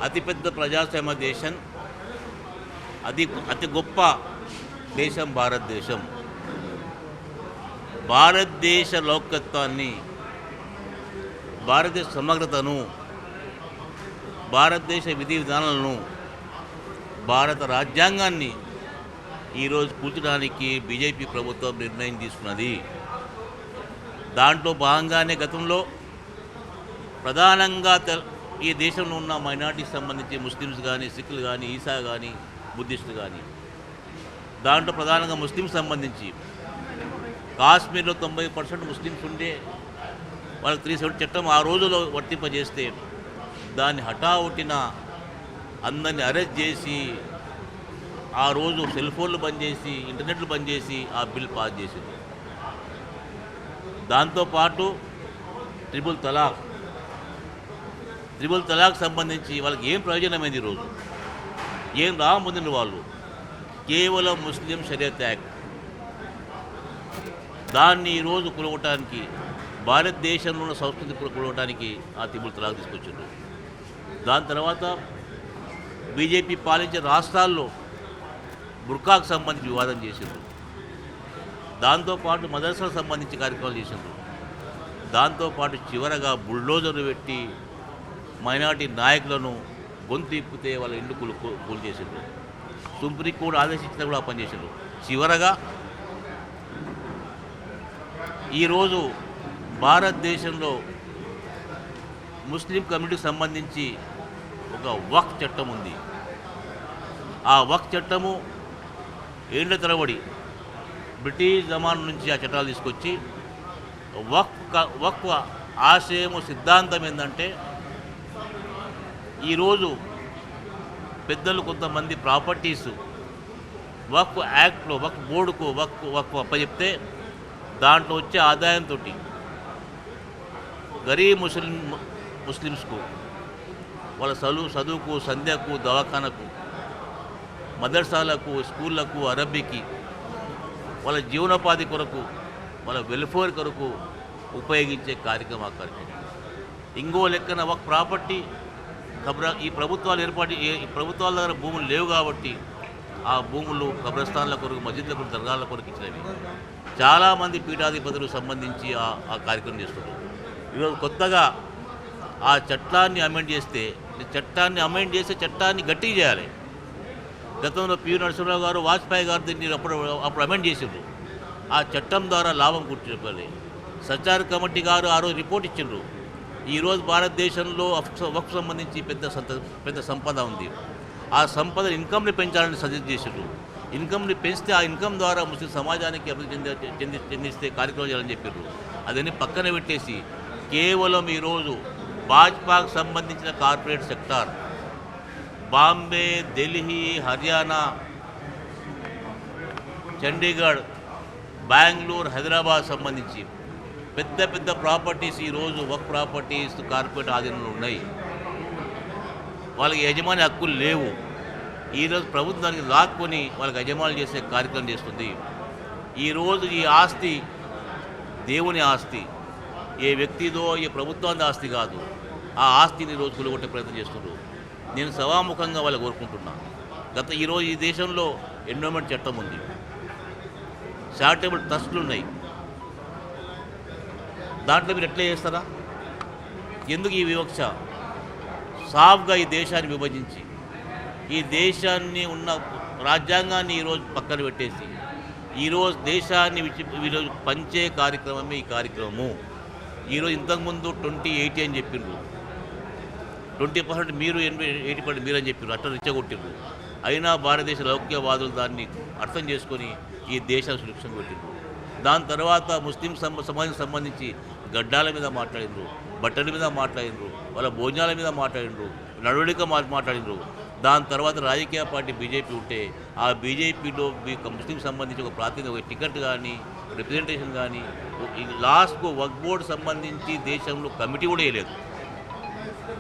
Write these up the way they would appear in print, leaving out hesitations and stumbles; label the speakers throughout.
Speaker 1: అతిపెద్ద ప్రజాస్వామ్య దేశం, అతి గొప్ప దేశం భారతదేశం. భారతదేశ లౌకికత్వాన్ని, భారతదేశ సమగ్రతను, భారతదేశ విధి విధానాలను, భారత రాజ్యాంగాన్ని ఈరోజు కూల్చడానికి బీజేపీ ప్రభుత్వం నిర్ణయం తీసుకున్నది. దాంట్లో భాగంగానే గతంలో ప్రధానంగా ఈ దేశంలో ఉన్న మైనార్టీకి సంబంధించి ముస్లిమ్స్ కానీ, సిక్కులు కానీ, ఈసా కానీ, బుద్ధిస్టులు కానీ, దాంట్లో ప్రధానంగా ముస్లిమ్స్ సంబంధించి కాశ్మీర్లో 90% ముస్లిమ్స్ ఉండే వాళ్ళకి 370 చట్టం ఆ రోజులో వర్తింపజేస్తే దాన్ని హఠావుట్టిన అందరినీ అరెస్ట్ చేసి ఆ రోజు సెల్ ఫోన్లు బంద్ చేసి, ఇంటర్నెట్లు బంద్ చేసి ఆ బిల్ పాస్ చేసింది. దాంతోపాటు త్రిబుల్ తలాక్ సంబంధించి వాళ్ళకి ఏం ప్రయోజనమైంది? ఈరోజు ఏం లాభం పొందిన వాళ్ళు? కేవలం ముస్లిం షరియత్ యాక్ట్, దాన్ని ఈరోజు కులవటానికి, భారతదేశంలో ఉన్న సంస్కృతి కులవటానికి ఆ త్రిబుల్ తలాక్ తీసుకొచ్చారు. దాని తర్వాత బీజేపీ పాలించే రాష్ట్రాల్లో బుర్కాకు సంబంధించి వివాదం చేసిండ్రు. దాంతోపాటు మదర్సాలకు సంబంధించి కార్యక్రమాలు చేసిండ్రు. దాంతోపాటు చివరగా బుల్డోజర్లు పెట్టి మైనార్టీ నాయకులను గొంతు ఇప్పితే వాళ్ళ ఇల్లు కూల్ చేసిండ్రు. సుప్రీంకోర్టు ఆదేశించినా కూడా పనిచేసిండ్రు. చివరగా ఈరోజు భారతదేశంలో ముస్లిం కమ్యూనిటీకి సంబంధించి ఒక వక్ఫ్ చట్టం ఉంది. ఆ వక్ఫ్ చట్టము ఏళ్ల తరబడి బ్రిటిష్ జమానా నుంచి ఆ చట్టాలు తీసుకొచ్చి వక్ఫ్ ఆశయము, సిద్ధాంతం ఏంటంటే ఈరోజు పెద్దలు కొంతమంది ప్రాపర్టీసు వక్ఫ్ యాక్ట్లో, వక్ఫ్ బోర్డుకు వక్ఫ్ అప్పచెప్తే దాంట్లో వచ్చే ఆదాయంతో గరీబ్ ముస్లిమ్స్కు వాళ్ళ చదువుకు, సంధ్యకు, దవాఖానకు, మదర్సాలకు, స్కూళ్లకు, అరబ్బీకి, వాళ్ళ జీవనోపాధి కొరకు, వాళ్ళ వెల్ఫేర్ కొరకు ఉపయోగించే కార్యక్రమం. ఇంకో లెక్కన ఒక ప్రాపర్టీ ఈ ప్రభుత్వాల దగ్గర భూములు లేవు కాబట్టి ఆ భూములు కబ్రస్థాన్ల కొరకు, మస్జిద్ల కొరకు, దర్గాల కొరకు ఇచ్చినవి. చాలామంది పీఠాధిపతులకు సంబంధించి ఆ కార్యక్రమం చేస్తున్నారు. ఈరోజు కొత్తగా ఆ చట్టాన్ని అమెండ్ చేస్తే చట్టాన్ని గట్టిగా చేయాలి. గతంలో పివి నరసింహరావు గారు, వాజ్పేయి గారు దీన్ని అప్పుడు అమెండ్ చేసిండ్రు. ఆ చట్టం ద్వారా లాభం కూర్చోవాలి. సచార్ కమిటీ గారు ఆ రోజు రిపోర్ట్ ఇచ్చిండ్రు. ఈరోజు భారతదేశంలో వక్ఫ్ సంబంధించి పెద్ద సంపద ఉంది. ఆ సంపద ఇన్కమ్ని పెంచాలని సజెస్ట్ చేసిండ్రు. ఇన్కమ్ని పెంచితే ఆ ఇన్కమ్ ద్వారా ముస్లిం సమాజానికి అభివృద్ధి చెందిస్తే కార్యక్రమం చేయాలని చెప్పారు. అదన్నీ పక్కన పెట్టేసి కేవలం ఈరోజు భాజపాకు సంబంధించిన కార్పొరేట్ సెక్టార్, బాంబే, ఢిల్లీ, హర్యానా, చండీగఢ్, బెంగళూరు, హైదరాబాద్ సంబంధించి పెద్ద ప్రాపర్టీస్ ఈరోజు వక్ఫ్ ప్రాపర్టీస్ కార్పొరేట్ ఆధీనంలో ఉన్నాయి. వాళ్ళకి యజమాని హక్కులు లేవు. ఈరోజు ప్రభుత్వానికి లాక్కొని వాళ్ళకి యజమానులు చేసే కార్యక్రమం చేస్తుంది. ఈరోజు ఈ ఆస్తి దేవుని ఆస్తి, ఏ వ్యక్తిదో, ఏ ప్రభుత్వానికి ఆస్తి కాదు. ఆ ఆస్తిని ఈరోజు కూలగొట్టే ప్రయత్నం చేస్తున్నారు. నేను సభాముఖంగా వాళ్ళు కోరుకుంటున్నా. ఈరోజు ఈ దేశంలో ఎండోమెంట్ చట్టం ఉంది, చారిటబుల్ ట్రస్టులు ఉన్నాయి. దాంట్లో మీరు ఎట్లా చేస్తారా? ఎందుకు ఈ వివక్ష? సాఫ్గా ఈ దేశాన్ని విభజించి, ఈ దేశాన్ని ఉన్న రాజ్యాంగాన్ని ఈరోజు పక్కన పెట్టేసి ఈరోజు దేశాన్ని ఈరోజు పంచే కార్యక్రమమే ఈ కార్యక్రమము. ఈరోజు ఇంతకుముందు 20-80 అని చెప్పిండ్రు, 20% మీరు, 80% మీరు అని చెప్పిండ్రు. అట్లా రెచ్చగొట్టిండ్రు. అయినా భారతదేశ లౌకికవాదులు దాన్ని అర్థం చేసుకొని ఈ దేశాన్ని సురక్షణ పెట్టిండ్రు. దాని తర్వాత ముస్లిం సమాజానికి సంబంధించి గడ్డాల మీద మాట్లాడినరు, బట్టల మీద మాట్లాడినరు, వాళ్ళ భోజనాల మీద మాట్లాడినరు, నడవడిక మాట్లాడినరు. దాని తర్వాత రాజకీయ పార్టీ బీజేపీ ఉంటే ఆ బీజేపీలో ముస్లిం సంబంధించి ఒక ప్రాతినిధ్యం, ఒక టికెట్ కానీ, రిప్రజెంటేషన్ కానీ, లాస్ట్కు వక్ఫ్ బోర్డు సంబంధించి దేశంలో కమిటీ కూడా వేయలేదు.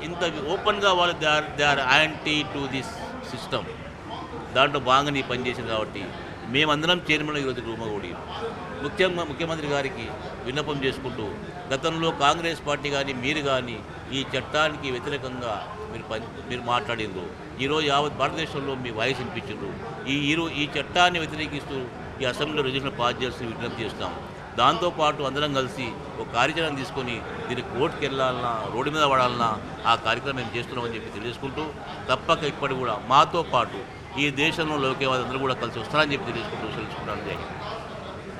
Speaker 1: ఇంత ఓపెన్గా వాళ్ళు they are anti to this system. దాంట్లో బాగా నీ పనిచేసింది కాబట్టి మేమందరం చైర్మన్ ఈరోజు రూమగూడి ముఖ్యమంత్రి గారికి విన్నపం చేసుకుంటూ గతంలో కాంగ్రెస్ పార్టీ కానీ మీరు కానీ ఈ చట్టానికి వ్యతిరేకంగా మీరు మాట్లాడిండ్రు. ఈరోజు యావత్ భారతదేశంలో మీ వాయిస్ వినిపించారు. ఈ చట్టాన్ని వ్యతిరేకిస్తూ ఈ అసెంబ్లీలో రిజల్యూషన్ పాస్ చేయాల్సిన విజ్ఞప్తి చేస్తాం. దాంతోపాటు అందరం కలిసి ఒక కార్యాచరణ తీసుకొని దీనికి కోర్టుకు వెళ్ళాలన్నా రోడ్డు మీద పడాలన్నా ఆ కార్యక్రమం మేము చేస్తున్నామని చెప్పి తెలియజేసుకుంటూ తప్పక ఇప్పటి కూడా మాతో పాటు ఈ దేశంలో లౌకికవాదులు అందరూ కూడా కలిసి వస్తారని చెప్పి తెలియజేసుకుంటూ తెలుసుకుంటాను.